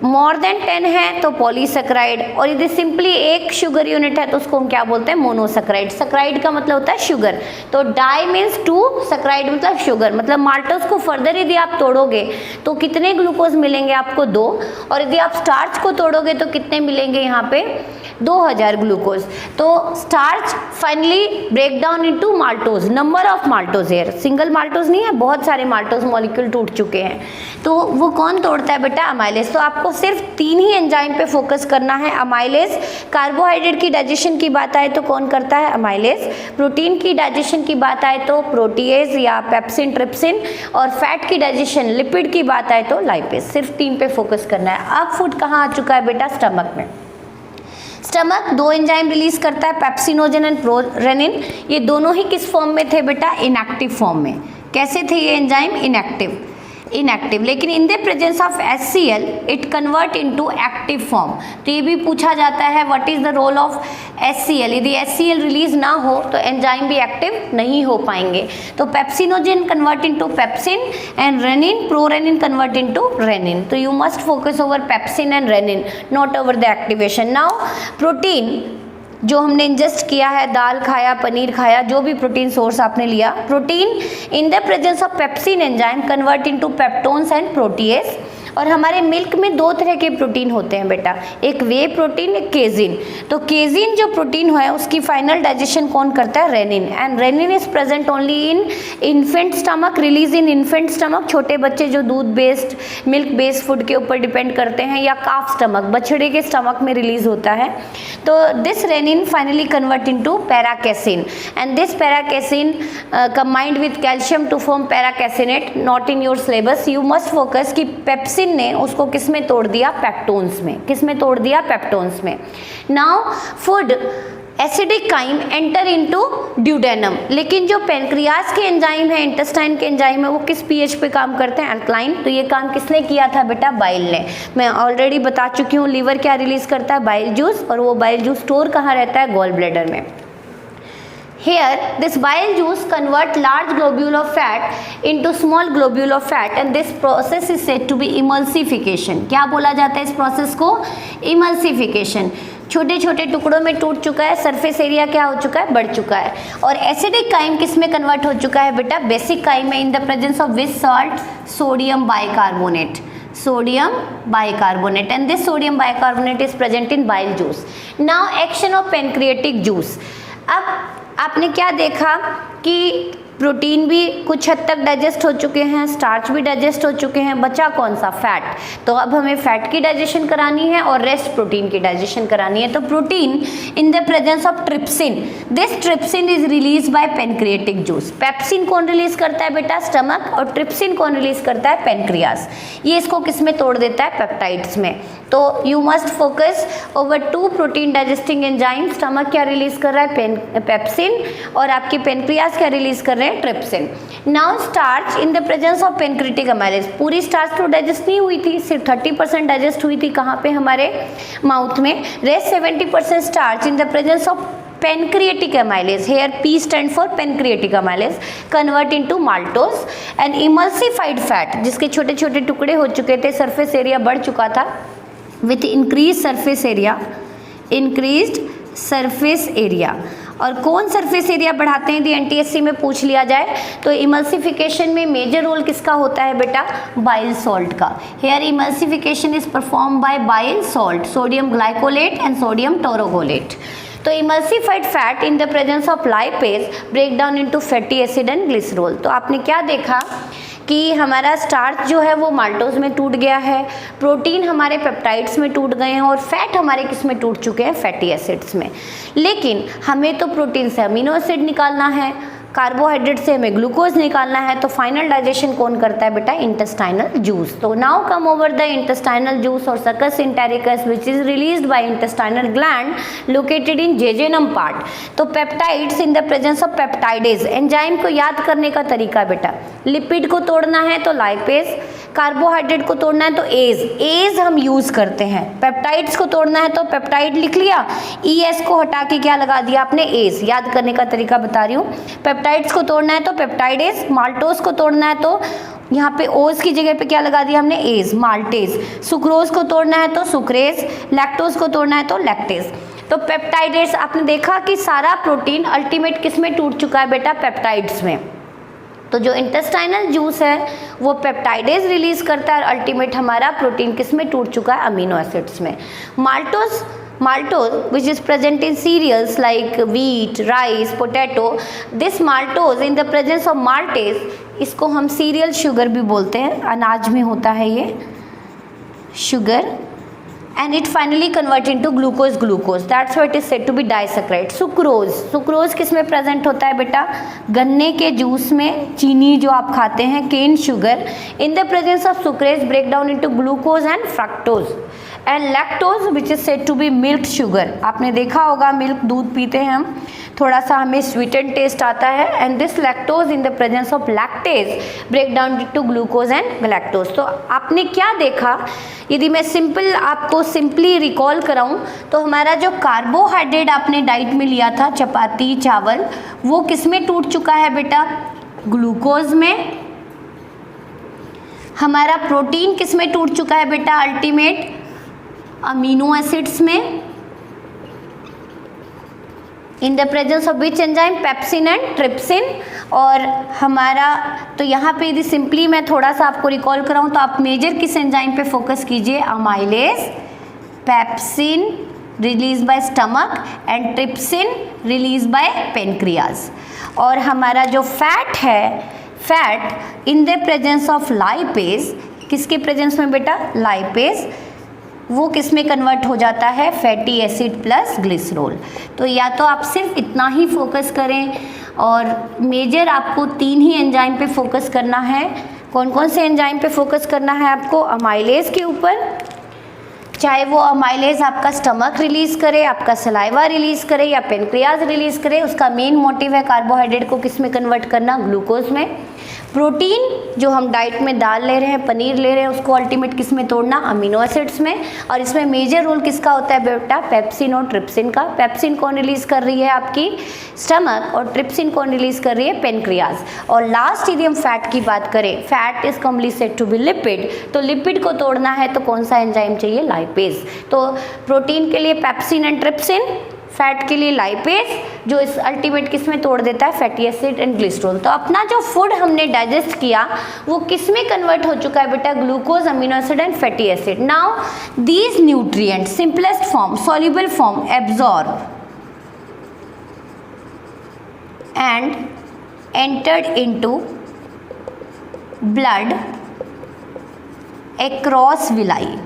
मोर देन 10 है तो पॉलीसैकेराइड, और यदि सिंपली एक शुगर यूनिट है तो उसको हम क्या बोलते हैं? मोनोसैकेराइड। सैकेराइड का मतलब होता है शुगर। तो डाई मीन्स 2, सैकेराइड मतलब शुगर। मतलब माल्टोज को फर्दर यदि आप तोड़ोगे तो कितने ग्लूकोज मिलेंगे आपको? 2। और यदि आप स्टार्च को तोड़ोगे तो कितने मिलेंगे यहाँ पे? 2000 ग्लूकोज। तो starch finally break down into maltose. Number of maltose here, single maltose नहीं है, बहुत सारे माल्टोज मॉलिक्यूल टूट चुके हैं। तो वो कौन तोड़ता है बेटा? अमाइलेज। तो आपको सिर्फ 3 ही एंजाइम पे फोकस करना है। अमाइलेज, कार्बोहाइड्रेट की डाइजेशन की बात आए तो कौन करता है? अमाइलेज। प्रोटीन की डाइजेशन की बात आए तो प्रोटीएज या पेप्सिन, ट्रिप्सिन, और फैट की डाइजेशन, लिपिड की बात आए तो लाइपेज। सिर्फ 3 पे फोकस करना है। अब फूड कहाँ आ चुका है बेटा? स्टमक में। स्टमक दो एंजाइम रिलीज करता है, पेप्सिनोजन एंड प्रोरेनिन। ये दोनों ही किस फॉर्म में थे बेटा? इनएक्टिव फॉर्म में। कैसे थे ये एंजाइम? इनएक्टिव। लेकिन in the presence of HCl it convert into active form. तो ये भी पूछा जाता है what is the role of HCl। यदि HCl रिलीज ना हो तो एंजाइम भी एक्टिव नहीं हो पाएंगे। तो pepsinogen convert into pepsin and rennin, prorennin convert into rennin. तो you must focus over pepsin and rennin, not over the activation. Now protein जो हमने इंजेस्ट किया है, दाल खाया, पनीर खाया, जो भी प्रोटीन सोर्स आपने लिया, protein in the presence of pepsin enzyme convert into peptones and protease. और हमारे मिल्क में दो तरह के प्रोटीन होते हैं बेटा, एक वे प्रोटीन, एक केजिन। तो केजिन जो प्रोटीन है उसकी फाइनल डाइजेशन कौन करता है? Rennin. And rennin is present only in infant stomach, release in infant stomach, छोटे बच्चे जो दूध बेस्ड, मिल्क बेस्ड फूड के ऊपर डिपेंड करते हैं, या काफ स्टमक, बछड़े के स्टमक में रिलीज होता है। तो this rennin finally convert into paracasein and this paracasein combined with calcium to form paracaseinate, not in your syllabus. You must focus कि पेप्सिन ने उसको किस में तोड़ दिया? पेप्टोन्स में। किस में तोड़ दिया? पेप्टोन्स में। Now food acidic chyme enter into duodenum. लेकिन जो पेनक्रियास के एंजाइम है, इंटेस्टाइन के एंजाइम है, वो किस पीएच पे काम करते हैं? अल्कलाइन। तो ये काम किसने किया था बेटा? बाइल ने। मैं ऑलरेडी बता चुकी हूँ लीवर क्या रिलीज करता है? Bile juice. और वो बाइल जूस स्टोर कहाँ रहता है? गॉल ब्लैडर में। Here this bile juice convert large globule of fat into small globule of fat and this process is said to be emulsification। क्या बोला जाता है इस प्रोसेस को? emulsification। छोटे छोटे टुकड़ों में टूट चुका है, सरफेस एरिया क्या हो चुका है? बढ़ चुका है। और एसिडिक काइम किस में कन्वर्ट हो चुका है बेटा? बेसिक काइम में, इन the presence of which salt? Sodium bicarbonate. Sodium bicarbonate and this sodium bicarbonate is present in bile juice. Now action of pancreatic juice. अब आपने क्या देखा कि प्रोटीन भी कुछ हद तक डाइजेस्ट हो चुके हैं, स्टार्च भी डाइजेस्ट हो चुके हैं, बचा कौन सा? फैट। तो अब हमें फैट की डाइजेशन करानी है और रेस्ट प्रोटीन की डाइजेशन करानी है। तो protein in the presence of trypsin, this trypsin is release by pancreatic juice. Pepsin कौन रिलीज करता है बेटा? स्टमक। और ट्रिप्सिन कौन रिलीज करता है? पेनक्रियास। ये इसको किस में तोड़ देता है? पेप्टाइड्स में। तो you must focus over to protein digesting enzyme. Stomach क्या रिलीज कर रहा है? पेप्सिन। और आपकी पेनक्रियास क्या रिलीज कर रहे हैं? Trypsin. Now starch in the presence of pancreatic amylase. पूरी स्टार्च तो डाइजेस्ट नहीं हुई थी, सिर्फ 30% डाइजेस्ट हुई थी। कहाँ पे? हमारे माउथ में। Rest 70% starch in the presence of pancreatic amylase, here P stand for pancreatic amylase, convert into maltose and emulsified fat, जिसके छोटे छोटे टुकड़े हो चुके थे, सरफेस एरिया बढ़ चुका था, with increased surface area। और कौन सरफेस एरिया बढ़ाते हैं? यदि एनटीएससी में पूछ लिया जाए तो इमल्सिफिकेशन में मेजर रोल किसका होता है बेटा? बाइल सॉल्ट का। Here emulsification is perform by bile salt, sodium glycolate and sodium taurocholate. तो emulsified fat in the presence of lipase break down into fatty acid and glycerol. तो आपने क्या देखा कि हमारा स्टार्च जो है वो माल्टोज में टूट गया है, प्रोटीन हमारे पेप्टाइड्स में टूट गए हैं और फैट हमारे किस में टूट चुके हैं? फैटी एसिड्स में। लेकिन हमें तो प्रोटीन से अमीनो एसिड निकालना है, कार्बोहाइड्रेट से हमें ग्लूकोज निकालना है। तो फाइनल डाइजेशन कौन करता है बेटा? Intestinal juice. तो now come over the intestinal juice और succus entericus which is released by intestinal gland located in jejunum part. तो peptides in the presence of peptidase. Enzyme को याद करने का तरीका बेटा, लिपिड को तोड़ना है तो लाइपेज, कार्बोहाइड्रेट को तोड़ना है तो एज हम यूज करते हैं। पेप्टाइड्स को तोड़ना है तो पेप्टाइड लिख लिया, ES को हटा के क्या लगा दिया आपने? एज। याद करने का तरीका बता रही हूँ। पेप्टाइड्स को तोड़ना है तो पेप्टाइडेज, माल्टोज को तोड़ना है तो यहाँ पे ओज की जगह पे क्या लगा दिया हमने? As, maltase. सुक्रोज को तोड़ना है तो सुक्रेज, लैक्टोज को तोड़ना है तो लैक्टेज। तो पेप्टाइडेज आपने देखा कि सारा प्रोटीन अल्टीमेट किस में टूट चुका है बेटा? पेप्टाइड्स में। तो जो इंटेस्टाइनल जूस है वो पेप्टाइडेज रिलीज करता है और अल्टीमेट हमारा प्रोटीन किस में टूट चुका है? अमीनो एसिड्स में। Maltose which is present in cereals like wheat, rice, potato, this maltose in the presence of maltase, इसको हम सीरियल शुगर भी बोलते हैं, अनाज में होता है ये sugar, and it finally convert into glucose, that's why it is said to be disaccharide। Sucrose किस में प्रेजेंट होता है बेटा? गन्ने के जूस में, चीनी जो आप खाते हैं, cane sugar. In the presence of sucrase break down into glucose and fructose and lactose which is said to be milk sugar. आपने देखा होगा मिल्क दूध पीते हैं हम, थोड़ा सा हमें स्वीटेंड टेस्ट आता है, and this lactose in the presence of lactase break down to glucose and galactose. तो आपने क्या देखा, यदि मैं आपको सिंपली रिकॉल कराऊं तो हमारा जो कार्बोहाइड्रेट आपने डाइट में लिया था, चपाती चावल, वो किस में टूट चुका है बेटा, ग्लूकोज में। हमारा प्रोटीन किस में टूट चुका है बेटा, अल्टीमेट अमीनो एसिड्स में, इन the presence of which enzyme, pepsin and trypsin. और हमारा तो यहाँ पे यदि सिंपली मैं थोड़ा सा आपको रिकॉल कराऊँ तो आप मेजर किस एंजाइम पे फोकस कीजिए, amylase, pepsin release by stomach and trypsin release by pancreas. और हमारा जो फैट है, fat in the presence of lipase, किसके प्रेजेंस में बेटा, लाइपेज, वो किस में कन्वर्ट हो जाता है, फैटी एसिड प्लस ग्लिसरॉल। तो या तो आप सिर्फ इतना ही फोकस करें, और मेजर आपको 3 ही एंजाइम पे फोकस करना है। कौन कौन से एंजाइम पे फोकस करना है आपको, अमाइलेज के ऊपर, चाहे वो अमाइलेज आपका स्टमक रिलीज करे, आपका सलाइवा रिलीज करे या पेनक्रियाज रिलीज करे, उसका मेन मोटिव है कार्बोहाइड्रेट को किस में कन्वर्ट करना, ग्लूकोज में। प्रोटीन जो हम डाइट में दाल ले रहे हैं, पनीर ले रहे हैं, उसको अल्टीमेट किस में तोड़ना, अमीनो एसिड्स में। और इसमें मेजर रोल किसका होता है बेटा, पेप्सिन और ट्रिप्सिन का। पेप्सिन कौन रिलीज कर रही है, आपकी स्टमक, और ट्रिप्सिन कौन रिलीज कर रही है, पेनक्रियाज। और लास्ट यदि हम फैट की बात करें, fat is commonly said to be lipid, तो लिपिड को तोड़ना है तो कौन सा एंजाइम चाहिए, लाइपेज। तो प्रोटीन के लिए पेप्सिन एंड ट्रिप्सिन, फैट के लिए लाइपेज, जो इस अल्टीमेट किस में तोड़ देता है, फैटी एसिड एंड ग्लिसरॉल। तो अपना जो फूड हमने डाइजेस्ट किया वो किस में कन्वर्ट हो चुका है बेटा, glucose, amino acid and fatty acid. Now these nutrient simplest form, soluble form, absorb and entered into blood across villi.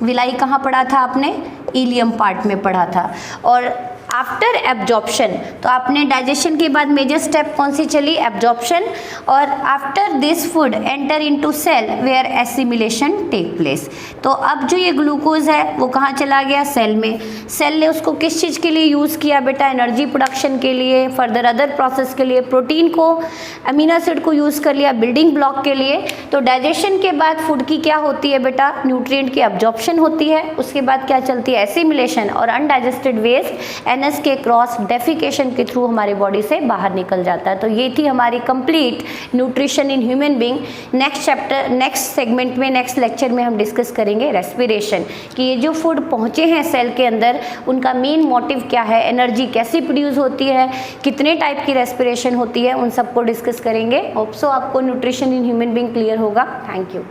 Villi कहाँ पढ़ा था आपने, इलियम पार्ट में पढ़ा था। और आफ्टर एब्जॉर्प्शन, तो आपने डाइजेशन के बाद मेजर स्टेप कौन सी चली, एब्जॉर्प्शन। और after this food enter into cell where assimilation take place. तो अब जो ये ग्लूकोज है वो कहाँ चला गया, सेल में। सेल ने उसको किस चीज़ के लिए यूज़ किया बेटा, एनर्जी प्रोडक्शन के लिए, फर्दर अदर प्रोसेस के लिए। प्रोटीन को, अमीनो एसिड को यूज़ कर लिया बिल्डिंग ब्लॉक के लिए। तो डाइजेशन के बाद फूड की क्या होती है बेटा, न्यूट्रिएंट की एब्जॉर्प्शन होती है। उसके बाद क्या चलती है, एसिमिलेशन, और अनडाइजेस्टेड वेस्ट एनएस के क्रॉस डेफिकेशन के थ्रू हमारी बॉडी से बाहर निकल जाता है। तो ये थी हमारी complete nutrition in human being. Next chapter, next segment में, नेक्स्ट लेक्चर में हम डिस्कस करेंगे रेस्पिरेशन, कि ये जो फूड पहुँचे हैं सेल के अंदर उनका मेन मोटिव क्या है, एनर्जी कैसी प्रोड्यूस होती है, कितने टाइप की रेस्पिरेशन होती है, उन सबको डिस्कस करेंगे। होप सो आपको nutrition in human being clear होगा। Thank you.